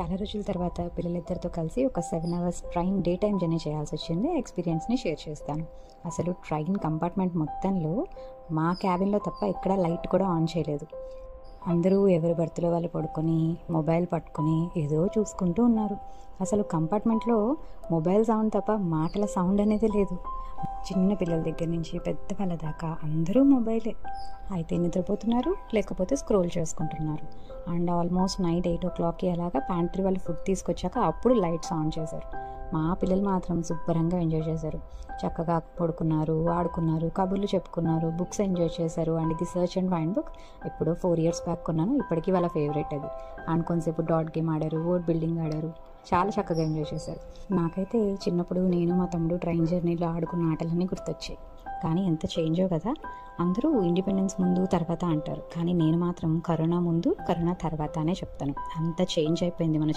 చాలా రోజుల తర్వాత పిల్లలిద్దరితో కలిసి ఒక 7 hours train day time journey చేయాల్సి వచ్చింది. ఎక్స్పీరియన్స్ని షేర్ చేస్తాను. అసలు ట్రైన్ కంపార్ట్మెంట్ మొత్తంలో మా క్యాబిన్లో తప్ప ఎక్కడా లైట్ కూడా ఆన్ చేయలేదు. అందరూ ఎవరి బర్త్లో వాళ్ళు పడుకొని మొబైల్ పట్టుకొని ఏదో చూసుకుంటూ ఉన్నారు. అసలు కంపార్ట్మెంట్లో మొబైల్ సౌండ్ తప్ప మాటల సౌండ్ అనేది లేదు. చిన్న పిల్లల దగ్గర నుంచి పెద్దవాళ్ళ దాకా అందరూ మొబైలే. అయితే నిద్రపోతున్నారు, లేకపోతే స్క్రోల్ చేసుకుంటున్నారు. అండ్ ఆల్మోస్ట్ నైట్ 8 o'clockకి అలాగా ప్యాంట్రీ వాళ్ళు ఫుడ్ తీసుకొచ్చాక అప్పుడు లైట్స్ ఆన్ చేశారు. మా పిల్లలు మాత్రం శుభ్రంగా ఎంజాయ్ చేశారు. చక్కగా పడుకున్నారు, ఆడుకున్నారు, కబుర్లు చెప్పుకున్నారు, బుక్స్ ఎంజాయ్ చేశారు. అండ్ ఇది సర్చ్ అండ్ ఫైండ్ బుక్. ఎప్పుడో 4 years బ్యాక్ కొన్నాను, ఇప్పటికీ వాళ్ళ ఫేవరెట్ అది. అండ్ కొంతసేపు డాట్ గేమ్ ఆడారు, వర్డ్ బిల్డింగ్ ఆడారు. చాలా చక్కగా ఎంజాయ్ చేశారు. నాకైతే చిన్నప్పుడు నేను మా తమ్ముడు ట్రైన్ జర్నీలో ఆడుకున్న ఆటలన్నీ గుర్తొచ్చాయి. కానీ ఎంత చేంజో కదా. అందరూ ఇండిపెండెన్స్ ముందు తర్వాత అంటారు, కానీ నేను మాత్రం కరోనా ముందు కరోనా తర్వాత అనే చెప్తాను. అంత చేంజ్ అయిపోయింది మన